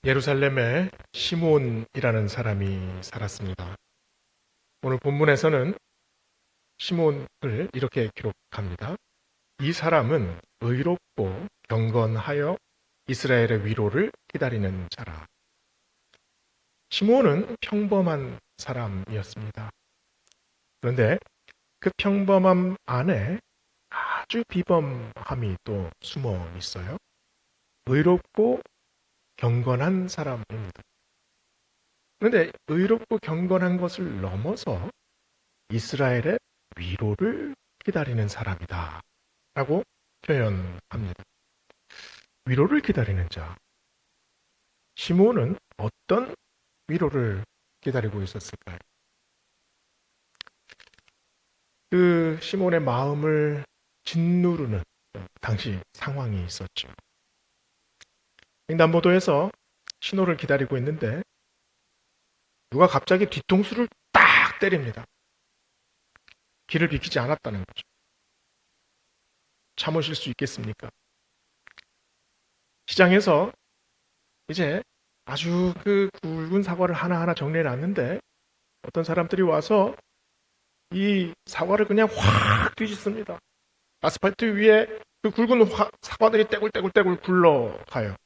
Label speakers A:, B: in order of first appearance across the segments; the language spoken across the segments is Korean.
A: 예루살렘에 시몬이라는 사람이 살았습니다. 오늘 본문에서는 시몬을 이렇게 기록합니다. 이 사람은 의롭고 경건하여 이스라엘의 위로를 기다리는 자라. 시몬은 평범한 사람이었습니다. 그런데 그 평범함 안에 아주 비범함이 또 숨어 있어요. 의롭고 경건한 사람입니다. 그런데 의롭고 경건한 것을 넘어서 이스라엘의 위로를 기다리는 사람이다 라고 표현합니다. 위로를 기다리는 자. 시몬은 어떤 위로를 기다리고 있었을까요? 그 시몬의 마음을 짓누르는 당시 상황이 있었죠. 횡단보도에서 신호를 기다리고 있는데 누가 갑자기 뒤통수를 딱 때립니다. 길을 비키지 않았다는 거죠. 참으실 수 있겠습니까? 시장에서 이제 아주 그 굵은 사과를 하나하나 정리해 놨는데 어떤 사람들이 와서 이 사과를 그냥 확 뒤집습니다. 아스팔트 위에 그 굵은 사과들이 떼굴떼굴 굴러가요.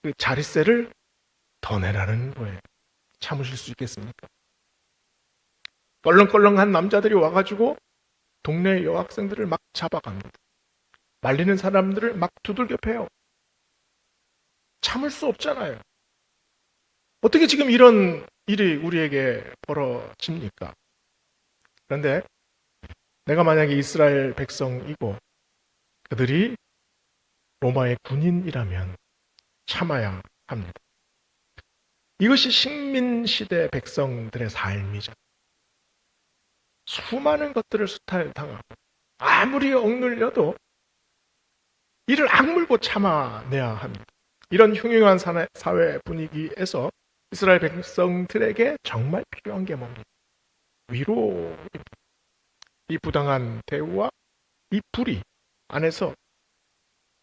A: 그 자릿세를 더 내라는 거예요. 참으실 수 있겠습니까? 껄렁껄렁한 남자들이 와가지고 동네 여학생들을 막 잡아갑니다. 말리는 사람들을 막 두들겨 패요. 참을 수 없잖아요. 어떻게 지금 이런 일이 우리에게 벌어집니까? 그런데 내가 만약에 이스라엘 백성이고 그들이 로마의 군인이라면 참아야 합니다. 이것이 식민시대 백성들의 삶이죠. 수많은 것들을 수탈당하고 아무리 억눌려도 이를 악물고 참아내야 합니다. 이런 흉흉한 사회 분위기에서 이스라엘 백성들에게 정말 필요한 게 뭡니까? 위로입니다. 이 부당한 대우와 이 불의 안에서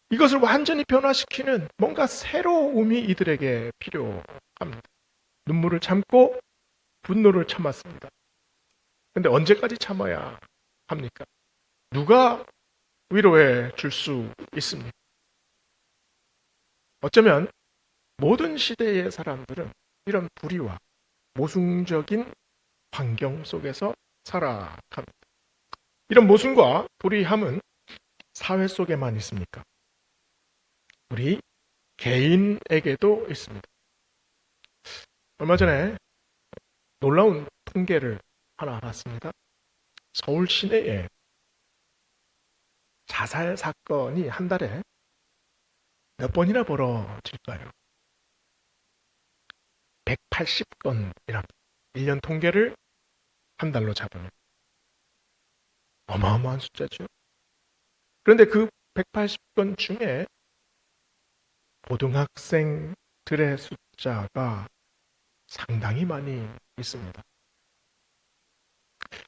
A: 이것을 완전히 변화시키는 뭔가 새로움이 이들에게 필요합니다. 눈물을 참고 분노를 참았습니다. 그런데 언제까지 참아야 합니까? 누가 위로해 줄 수 있습니까? 어쩌면 모든 시대의 사람들은 이런 불의와 모순적인 환경 속에서 살아갑니다. 이런 모순과 불의함은 사회 속에만 있습니까? 우리 개인에게도 있습니다. 얼마 전에 놀라운 통계를 하나 봤습니다. 서울 시내에 자살 사건이 한 달에 몇 번이나 벌어질까요? 180건이랍니다. 1년 통계를 한 달로 잡으면 어마어마한 숫자죠. 그런데 그 180건 중에 고등학생들의 숫자가 상당히 많이 있습니다.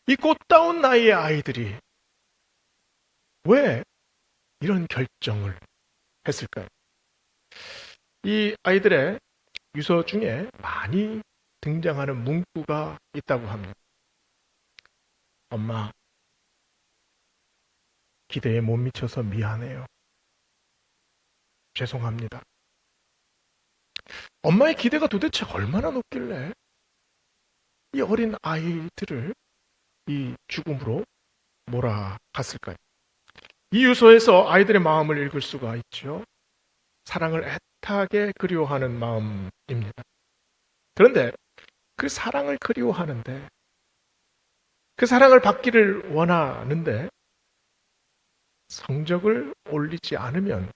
A: 이 꽃다운 나이의 아이들이 왜 이런 결정을 했을까요? 이 아이들의 유서 중에 많이 등장하는 문구가 있다고 합니다. 엄마, 기대에 못 미쳐서 미안해요. 죄송합니다. 엄마의 기대가 도대체 얼마나 높길래 이 어린 아이들을 이 죽음으로 몰아갔을까요? 이 유서에서 아이들의 마음을 읽을 수가 있죠. 사랑을 애타게 그리워하는 마음입니다. 그런데 그 사랑을 그리워하는데, 그 사랑을 받기를 원하는데 성적을 올리지 않으면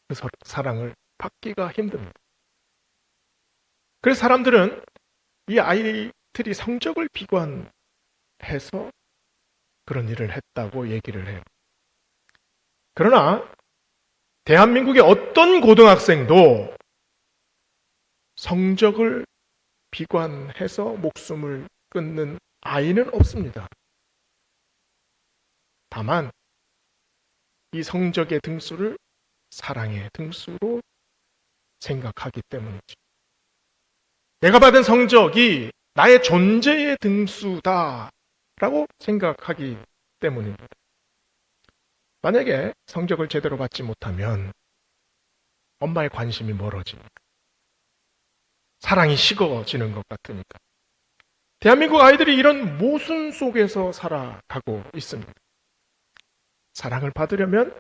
A: 그 사랑을 받기가 힘듭니다. 그래서 사람들은 이 아이들이 성적을 비관해서 그런 일을 했다고 얘기를 해요. 그러나 대한민국의 어떤 고등학생도 성적을 비관해서 목숨을 끊는 아이는 없습니다. 다만 이 성적의 등수를 사랑의 등수로 생각하기 때문이죠. 내가 받은 성적이 나의 존재의 등수다라고 생각하기 때문입니다. 만약에 성적을 제대로 받지 못하면 엄마의 관심이 멀어지니까, 사랑이 식어지는 것 같으니까. 대한민국 아이들이 이런 모순 속에서 살아가고 있습니다. 사랑을 받으려면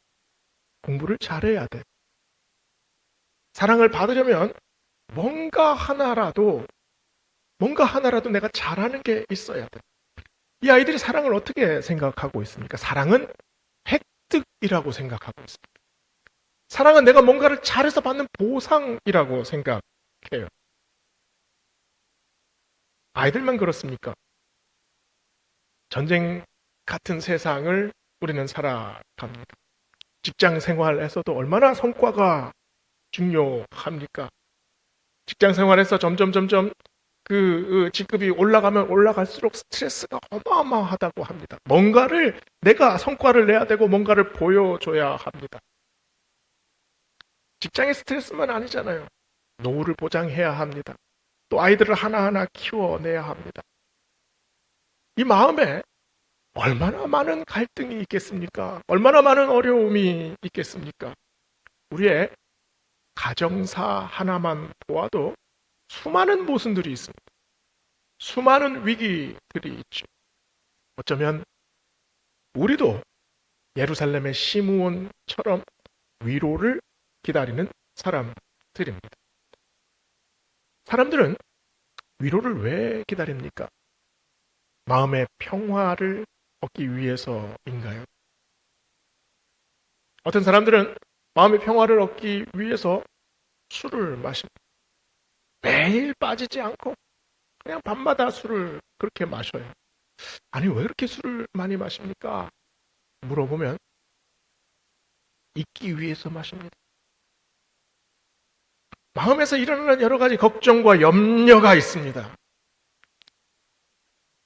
A: 공부를 잘해야 돼. 사랑을 받으려면 뭔가 하나라도 내가 잘하는 게 있어야 돼. 이 아이들이 사랑을 어떻게 생각하고 있습니까? 사랑은 획득이라고 생각하고 있습니다. 사랑은 내가 뭔가를 잘해서 받는 보상이라고 생각해요. 아이들만 그렇습니까? 전쟁 같은 세상을 우리는 살아갑니다. 직장 생활에서도 얼마나 성과가 중요합니까? 직장 생활에서 점점 그 직급이 올라가면 올라갈수록 스트레스가 어마어마하다고 합니다. 뭔가를 내가 성과를 내야 되고 뭔가를 보여줘야 합니다. 직장의 스트레스만 아니잖아요. 노후를 보장해야 합니다. 또 아이들을 하나하나 키워내야 합니다. 이 마음에 얼마나 많은 갈등이 있겠습니까? 얼마나 많은 어려움이 있겠습니까? 우리의 가정사 하나만 보아도 수많은 모순들이 있습니다. 수많은 위기들이 있죠. 어쩌면 우리도 예루살렘의 시므온처럼 위로를 기다리는 사람들입니다. 사람들은 위로를 왜 기다립니까? 마음의 평화를 얻기 위해서인가요? 어떤 사람들은 마음의 평화를 얻기 위해서 술을 마십니다. 매일 빠지지 않고 그냥 밤마다 술을 그렇게 마셔요. 아니, 왜 그렇게 술을 많이 마십니까? 물어보면 잊기 위해서 마십니다. 마음에서 일어나는 여러 가지 걱정과 염려가 있습니다.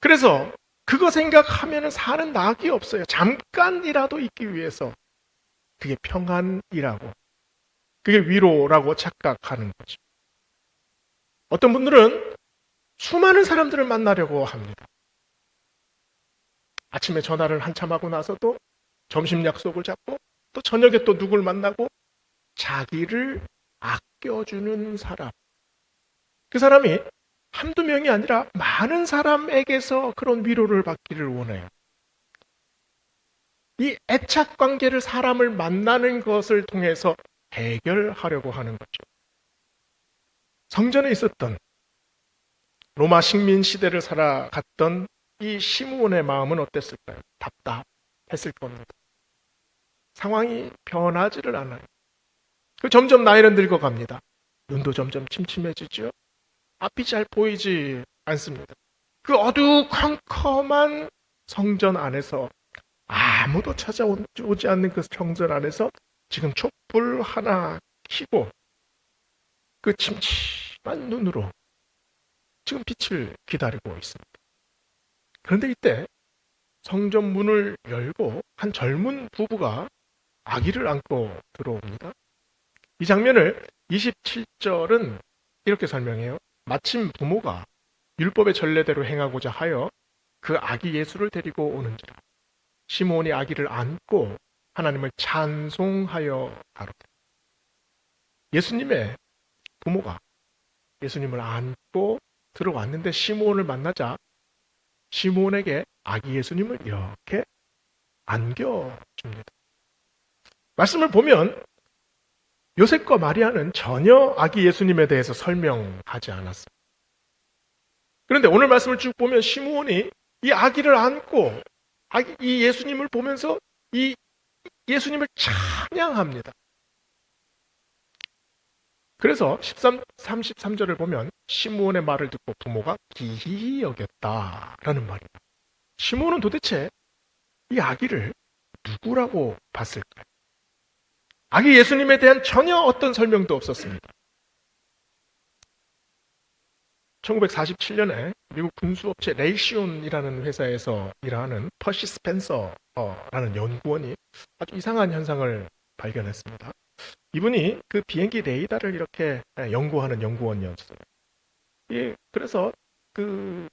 A: 그래서 그거 생각하면 사는 낙이 없어요. 잠깐이라도 있기 위해서. 그게 평안이라고, 그게 위로라고 착각하는 거죠. 어떤 분들은 수많은 사람들을 만나려고 합니다. 아침에 전화를 한참 하고 나서도 점심 약속을 잡고 또 저녁에 또 누굴 만나고 자기를 아껴주는 사람. 그 사람이 한두 명이 아니라 많은 사람에게서 그런 위로를 받기를 원해요. 이 애착 관계를 사람을 만나는 것을 통해서 해결하려고 하는 거죠. 성전에 있었던 로마 식민 시대를 살아갔던 이 시므온의 마음은 어땠을까요? 답답했을 겁니다. 상황이 변하지를 않아요. 점점 나이는 늙어갑니다. 눈도 점점 침침해지죠. 앞이 잘 보이지 않습니다. 그 어두컴컴한 성전 안에서, 아무도 찾아오지 않는 그 성전 안에서 지금 촛불 하나 켜고 그 침침한 눈으로 지금 빛을 기다리고 있습니다. 그런데 이때 성전 문을 열고 한 젊은 부부가 아기를 안고 들어옵니다. 이 장면을 27절은 이렇게 설명해요. 마침 부모가 율법의 전례대로 행하고자 하여 그 아기 예수를 데리고 오는지라. 시므온이 아기를 안고 하나님을 찬송하여 가로되. 예수님의 부모가 예수님을 안고 들어왔는데 시므온을 만나자 시므온에게 아기 예수님을 이렇게 안겨줍니다. 말씀을 보면 요셉과 마리아는 전혀 아기 예수님에 대해서 설명하지 않았습니다. 그런데 오늘 말씀을 쭉 보면 시므온이 이 아기를 안고 이 예수님을 보면서 이 예수님을 찬양합니다. 그래서 33절을 보면 시므온의 말을 듣고 부모가 기이히 여겼다라는 말입니다. 시므온은 도대체 이 아기를 누구라고 봤을까요? 아기 예수님에 대한 전혀 어떤 설명도 없었습니다. 1947년에 미국 군수업체 레이시온이라는 회사에서 일하는 퍼시 스펜서라는 연구원이 아주 이상한 현상을 발견했습니다. 이분이 그 비행기 레이더를 이렇게 연구하는 연구원이었어요. 예, 그래서 그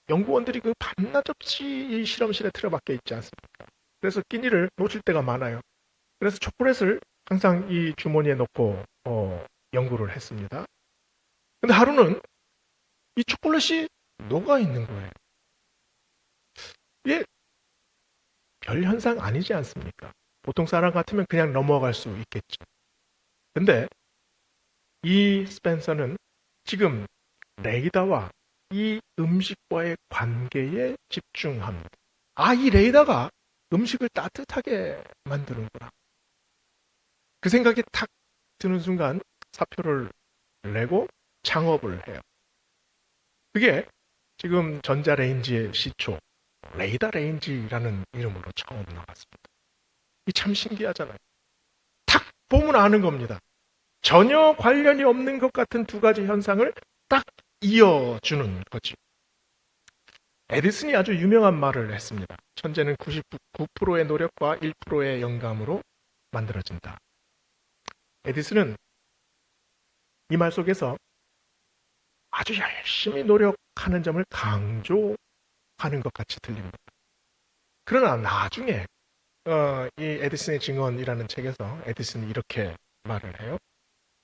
A: 연구원들이 그 밤낮 없이 이 실험실에 틀어박혀 있지 않습니까? 그래서 끼니를 놓칠 때가 많아요. 그래서 초콜릿을 항상 이 주머니에 넣고 연구를 했습니다. 근데 하루는 이 초콜릿이 녹아 있는 거예요. 이게 별 현상 아니지 않습니까? 보통 사람 같으면 그냥 넘어갈 수 있겠죠. 근데 이 스펜서는 지금 레이더와 이 음식과의 관계에 집중합니다. 아, 이 레이더가 음식을 따뜻하게 만드는구나. 그 생각이 탁 드는 순간 사표를 내고 창업을 해요. 그게 지금 전자레인지의 시초, 레이더 레인지라는 이름으로 처음 나왔습니다. 이 참 신기하잖아요. 탁 보면 아는 겁니다. 전혀 관련이 없는 것 같은 두 가지 현상을 딱 이어주는 거지. 에디슨이 아주 유명한 말을 했습니다. 천재는 99%의 노력과 1%의 영감으로 만들어진다. 에디슨은 이 말 속에서 아주 열심히 노력하는 점을 강조하는 것 같이 들립니다. 그러나 나중에 이 에디슨의 증언이라는 책에서 에디슨이 이렇게 말을 해요.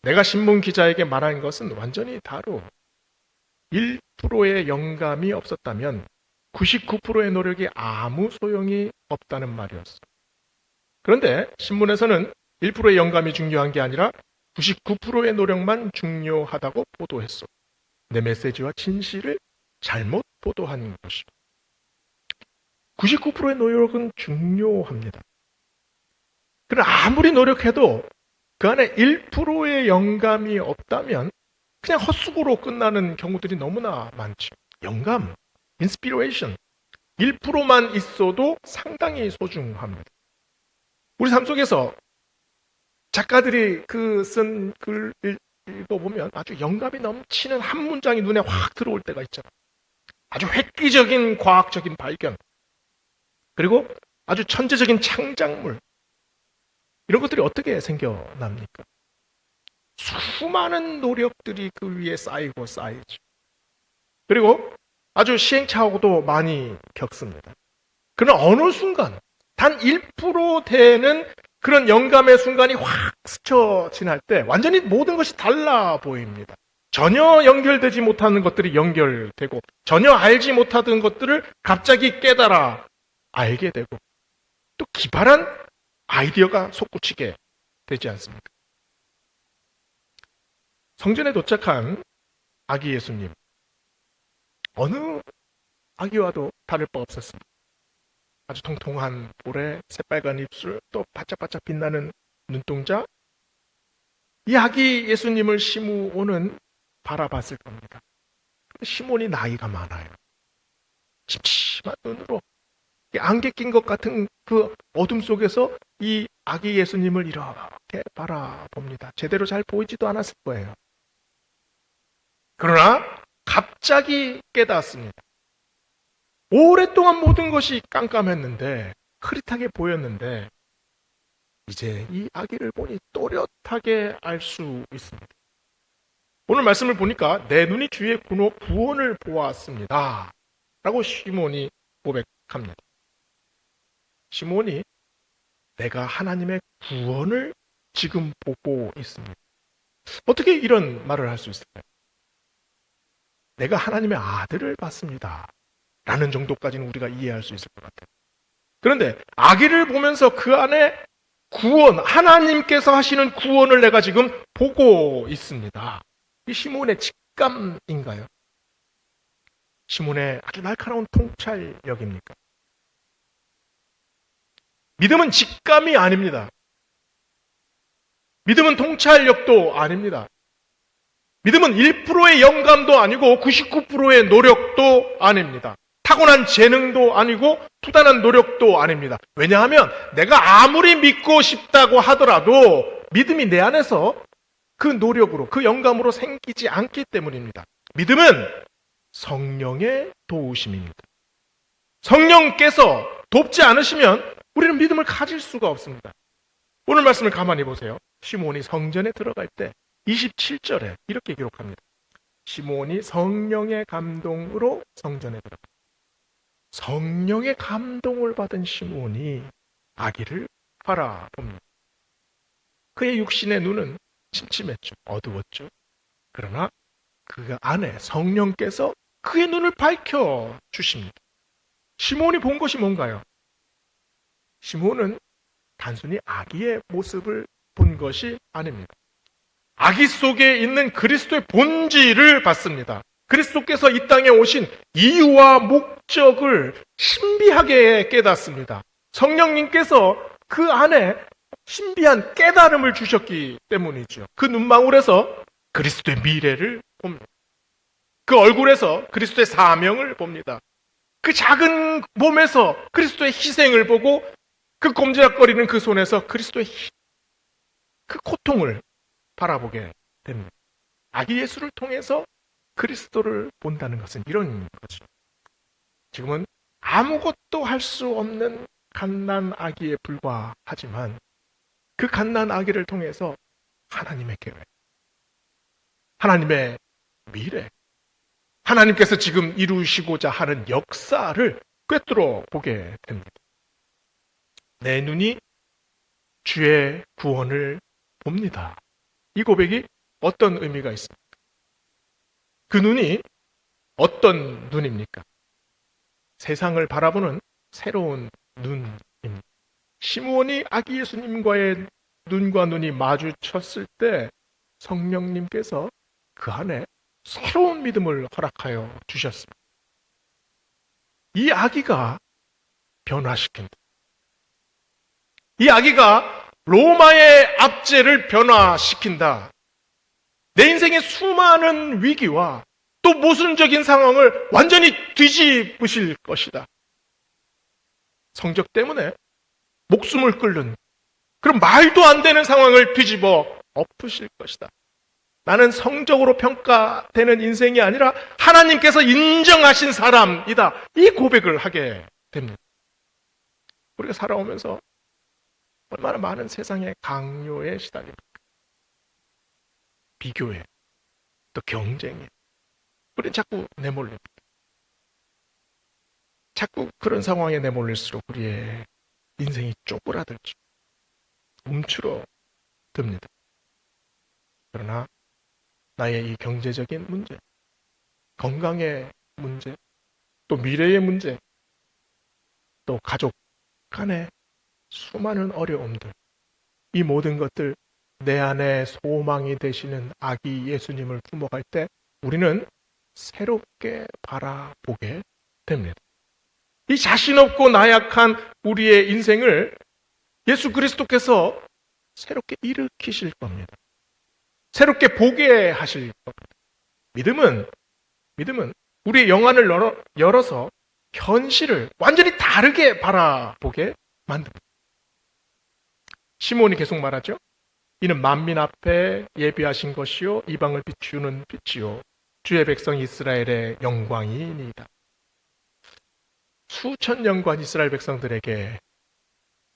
A: 내가 신문 기자에게 말한 것은 완전히 다르고 1%의 영감이 없었다면 99%의 노력이 아무 소용이 없다는 말이었어. 그런데 신문에서는 1%의 영감이 중요한 게 아니라 99%의 노력만 중요하다고 보도했어. 내 메시지와 진실을 잘못 보도한 것이. 99%의 노력은 중요합니다. 그러나 아무리 노력해도 그 안에 1%의 영감이 없다면 그냥 헛수고로 끝나는 경우들이 너무나 많죠. 영감, 인스피레이션, 1%만 있어도 상당히 소중합니다. 우리 삶 속에서 작가들이 그 쓴 글 읽어보면 아주 영감이 넘치는 한 문장이 눈에 확 들어올 때가 있잖아요. 아주 획기적인 과학적인 발견, 그리고 아주 천재적인 창작물, 이런 것들이 어떻게 생겨납니까? 수많은 노력들이 그 위에 쌓이고 쌓이죠. 그리고 아주 시행착오도 많이 겪습니다. 그러나 어느 순간 단 1% 되는 그런 영감의 순간이 확 스쳐 지날 때 완전히 모든 것이 달라 보입니다. 전혀 연결되지 못하는 것들이 연결되고 전혀 알지 못하던 것들을 갑자기 깨달아 알게 되고 또 기발한 아이디어가 솟구치게 되지 않습니까? 성전에 도착한 아기 예수님, 어느 아기와도 다를 바 없었습니다. 아주 통통한 볼에 새빨간 입술, 또 바짝바짝 빛나는 눈동자. 이 아기 예수님을 시므온은 바라봤을 겁니다. 시몬이 나이가 많아요. 침침한 눈으로 안개 낀 것 같은 그 어둠 속에서 이 아기 예수님을 이렇게 바라봅니다. 제대로 잘 보이지도 않았을 거예요. 그러나 갑자기 깨닫습니다. 오랫동안 모든 것이 깜깜했는데 흐릿하게 보였는데 이제 이 아기를 보니 또렷하게 알 수 있습니다. 오늘 말씀을 보니까 내 눈이 주의 구원을 보았습니다. 라고 시몬이 고백합니다. 시몬이 내가 하나님의 구원을 지금 보고 있습니다. 어떻게 이런 말을 할 수 있을까요? 내가 하나님의 아들을 봤습니다. 라는 정도까지는 우리가 이해할 수 있을 것 같아요. 그런데 아기를 보면서 그 안에 구원, 하나님께서 하시는 구원을 내가 지금 보고 있습니다. 이 시몬의 직감인가요? 시몬의 아주 날카로운 통찰력입니까? 믿음은 직감이 아닙니다. 믿음은 통찰력도 아닙니다. 믿음은 1%의 영감도 아니고 99%의 노력도 아닙니다. 타고난 재능도 아니고 투단한 노력도 아닙니다. 왜냐하면 내가 아무리 믿고 싶다고 하더라도 믿음이 내 안에서 그 노력으로, 그 영감으로 생기지 않기 때문입니다. 믿음은 성령의 도우심입니다. 성령께서 돕지 않으시면 우리는 믿음을 가질 수가 없습니다. 오늘 말씀을 가만히 보세요. 시몬이 성전에 들어갈 때 27절에 이렇게 기록합니다. 시몬이 성령의 감동으로 성전에 들어가. 성령의 감동을 받은 시몬이 아기를 바라봅니다. 그의 육신의 눈은 침침했죠. 어두웠죠. 그러나 그 안에 성령께서 그의 눈을 밝혀 주십니다. 시몬이 본 것이 뭔가요? 시몬은 단순히 아기의 모습을 본 것이 아닙니다. 아기 속에 있는 그리스도의 본질을 봤습니다. 그리스도께서 이 땅에 오신 이유와 목적을 신비하게 깨닫습니다. 성령님께서 그 안에 신비한 깨달음을 주셨기 때문이죠. 그 눈망울에서 그리스도의 미래를 봅니다. 그 얼굴에서 그리스도의 사명을 봅니다. 그 작은 몸에서 그리스도의 희생을 보고 그 꼼지락거리는 그 손에서 그리스도의 그 고통을 바라보게 됩니다. 아기 예수를 통해서 그리스도를 본다는 것은 이런 거죠. 지금은 아무것도 할 수 없는 갓난 아기에 불과하지만 그 갓난 아기를 통해서 하나님의 계획, 하나님의 미래, 하나님께서 지금 이루시고자 하는 역사를 꿰뚫어 보게 됩니다. 내 눈이 주의 구원을 봅니다. 이 고백이 어떤 의미가 있습니까? 그 눈이 어떤 눈입니까? 세상을 바라보는 새로운 눈입니다. 시므온이 아기 예수님과의 눈과 눈이 마주쳤을 때 성령님께서 그 안에 새로운 믿음을 허락하여 주셨습니다. 이 아기가 변화시킨다. 이 아기가 로마의 압제를 변화시킨다. 내 인생의 수많은 위기와 또 모순적인 상황을 완전히 뒤집으실 것이다. 성적 때문에 목숨을 끊는 그런 말도 안 되는 상황을 뒤집어 엎으실 것이다. 나는 성적으로 평가되는 인생이 아니라 하나님께서 인정하신 사람이다. 이 고백을 하게 됩니다. 우리가 살아오면서 얼마나 많은 세상의 강요에 시달립니까? 비교에, 또 경쟁에. 우리는 자꾸 내몰립니다. 자꾸 그런 상황에 내몰릴수록 우리의 인생이 쪼그라들죠. 움츠러듭니다. 그러나 나의 이 경제적인 문제, 건강의 문제, 또 미래의 문제, 또 가족 간의 수많은 어려움들, 이 모든 것들 내 안에 소망이 되시는 아기 예수님을 품어갈 때 우리는 새롭게 바라보게 됩니다. 이 자신 없고 나약한 우리의 인생을 예수 그리스도께서 새롭게 일으키실 겁니다. 새롭게 보게 하실 겁니다. 믿음은 우리의 영안을 열어서 현실을 완전히 다르게 바라보게 만듭니다. 시몬이 계속 말하죠. 이는 만민 앞에 예비하신 것이요 이방을 비추는 빛이요 주의 백성 이스라엘의 영광이니이다. 수천 년간 이스라엘 백성들에게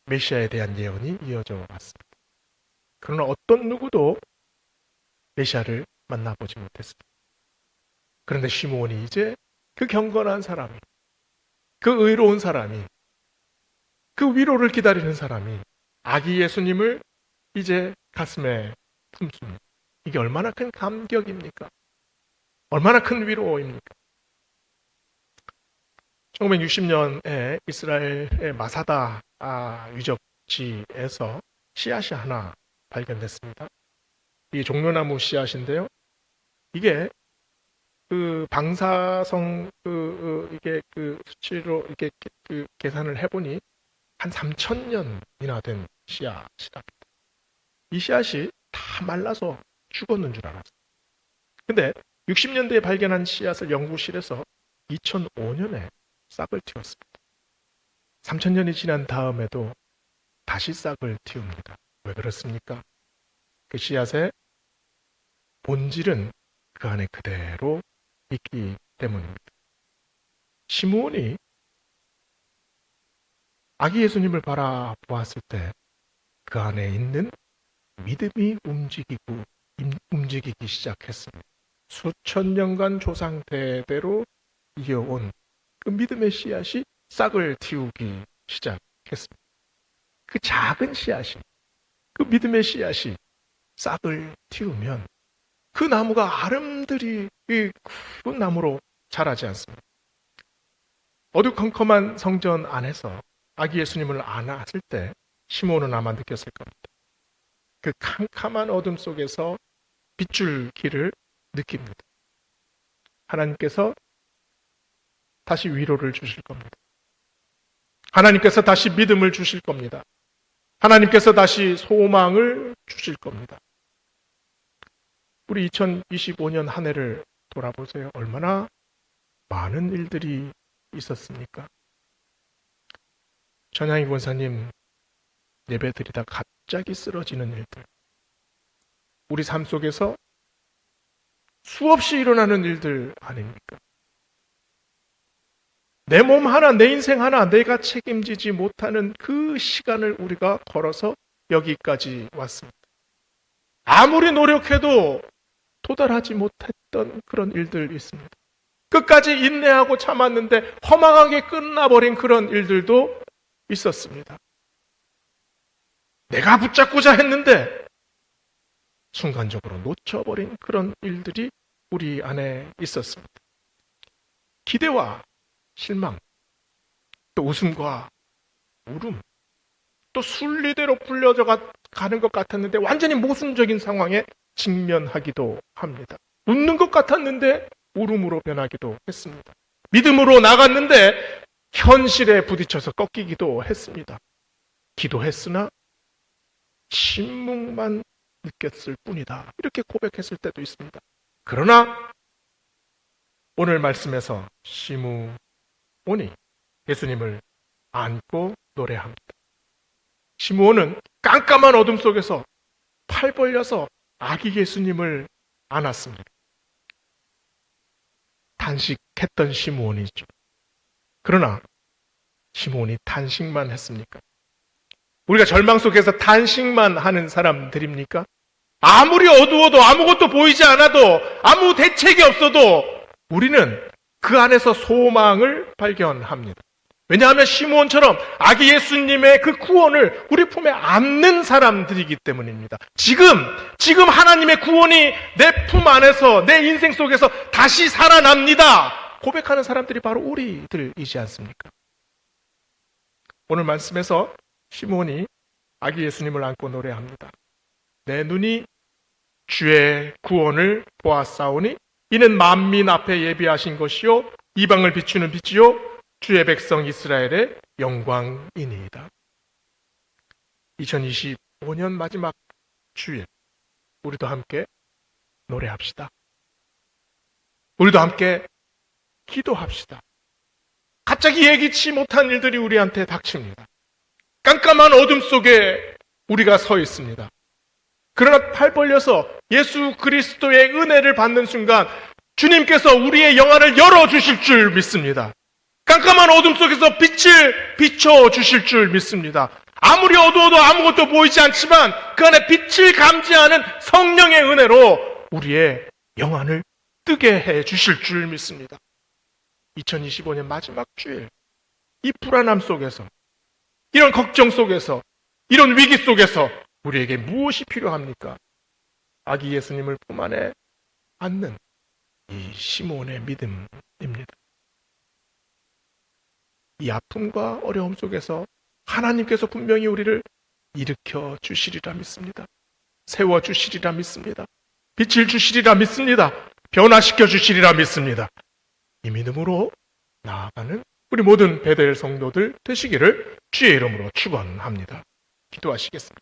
A: 메시아에 대한 예언이 이어져 왔습니다. 그러나 어떤 누구도 메시아를 만나보지 못했습니다. 그런데 시므온이 이제 그 경건한 사람이, 그 의로운 사람이, 그 위로를 기다리는 사람이 아기 예수님을 이제 가슴에 품습니다. 이게 얼마나 큰 감격입니까? 얼마나 큰 위로입니까? 1960년에 이스라엘의 마사다 유적지에서 씨앗이 하나 발견됐습니다. 이 종려나무 씨앗인데요. 이게 그 방사성 이게 그 수치로 이렇게 그 계산을 해보니 한 3,000년이나 된 씨앗이랍니다. 이 씨앗이 다 말라서 죽었는 줄 알았어요. 근데 60년대에 발견한 씨앗을 연구실에서 2005년에 싹을 틔웠습니다. 3,000년이 지난 다음에도 다시 싹을 틔웁니다. 왜 그렇습니까? 그 씨앗의 본질은 그 안에 그대로 있기 때문입니다. 시므온이 아기 예수님을 바라보았을 때 그 안에 있는 믿음이 움직이기 시작했습니다. 수천 년간 조상 대대로 이어온 그 믿음의 씨앗이 싹을 틔우기 시작했습니다. 그 작은 씨앗이, 그 믿음의 씨앗이 싹을 틔우면 그 나무가 아름드리 큰 나무로 자라지 않습니다. 어두컴컴한 성전 안에서 아기 예수님을 안았을 때 시몬은 아마 느꼈을 겁니다. 그 캄캄한 어둠 속에서 빗줄 길을 느낍니다. 하나님께서 다시 위로를 주실 겁니다. 하나님께서 다시 믿음을 주실 겁니다. 하나님께서 다시 소망을 주실 겁니다. 우리 2025년 한 해를 돌아보세요. 얼마나 많은 일들이 있었습니까? 전향희 권사님 예배 드리다 갑자기 쓰러지는 일들, 우리 삶 속에서 수없이 일어나는 일들 아닙니까? 내 몸 하나, 내 인생 하나 내가 책임지지 못하는 그 시간을 우리가 걸어서 여기까지 왔습니다. 아무리 노력해도 도달하지 못했던 그런 일들 있습니다. 끝까지 인내하고 참았는데 허망하게 끝나버린 그런 일들도 있었습니다. 내가 붙잡고자 했는데 순간적으로 놓쳐버린 그런 일들이 우리 안에 있었습니다. 기대와 실망, 또 웃음과 울음, 또 순리대로 풀려져 가는 것 같았는데 완전히 모순적인 상황에 직면하기도 합니다. 웃는 것 같았는데 울음으로 변하기도 했습니다. 믿음으로 나갔는데 현실에 부딪혀서 꺾이기도 했습니다. 기도했으나 침묵만 느꼈을 뿐이다. 이렇게 고백했을 때도 있습니다. 그러나 오늘 말씀에서 시므온이 예수님을 안고 노래합니다. 시므온은 깜깜한 어둠 속에서 팔 벌려서 아기 예수님을 안았습니다. 단식했던 시므온이죠. 그러나 시므온이 단식만 했습니까? 우리가 절망 속에서 단식만 하는 사람들입니까? 아무리 어두워도 아무것도 보이지 않아도 아무 대책이 없어도 우리는 그 안에서 소망을 발견합니다. 왜냐하면 시므온처럼 아기 예수님의 그 구원을 우리 품에 안는 사람들이기 때문입니다. 지금 하나님의 구원이 내 품 안에서 내 인생 속에서 다시 살아납니다. 고백하는 사람들이 바로 우리들이지 않습니까? 오늘 말씀에서 시므온이 아기 예수님을 안고 노래합니다. 내 눈이 주의 구원을 보았사오니 이는 만민 앞에 예비하신 것이요 이방을 비추는 빛이요 주의 백성 이스라엘의 영광이니이다. 2025년 마지막 주일 우리도 함께 노래합시다. 우리도 함께 기도합시다. 갑자기 예기치 못한 일들이 우리한테 닥칩니다. 깜깜한 어둠 속에 우리가 서 있습니다. 그러나 팔 벌려서 예수 그리스도의 은혜를 받는 순간 주님께서 우리의 영안을 열어주실 줄 믿습니다. 깜깜한 어둠 속에서 빛을 비춰주실 줄 믿습니다. 아무리 어두워도 아무것도 보이지 않지만 그 안에 빛을 감지하는 성령의 은혜로 우리의 영안을 뜨게 해주실 줄 믿습니다. 2025년 마지막 주일, 이 불안함 속에서, 이런 걱정 속에서, 이런 위기 속에서 우리에게 무엇이 필요합니까? 아기 예수님을 품 안에 안는 이 시므온의 믿음입니다. 이 아픔과 어려움 속에서 하나님께서 분명히 우리를 일으켜 주시리라 믿습니다. 세워 주시리라 믿습니다. 빛을 주시리라 믿습니다. 변화시켜 주시리라 믿습니다. 이 믿음으로 나아가는 우리 모든 베델 성도들 되시기를 주의 이름으로 축원합니다. 기도하시겠습니다.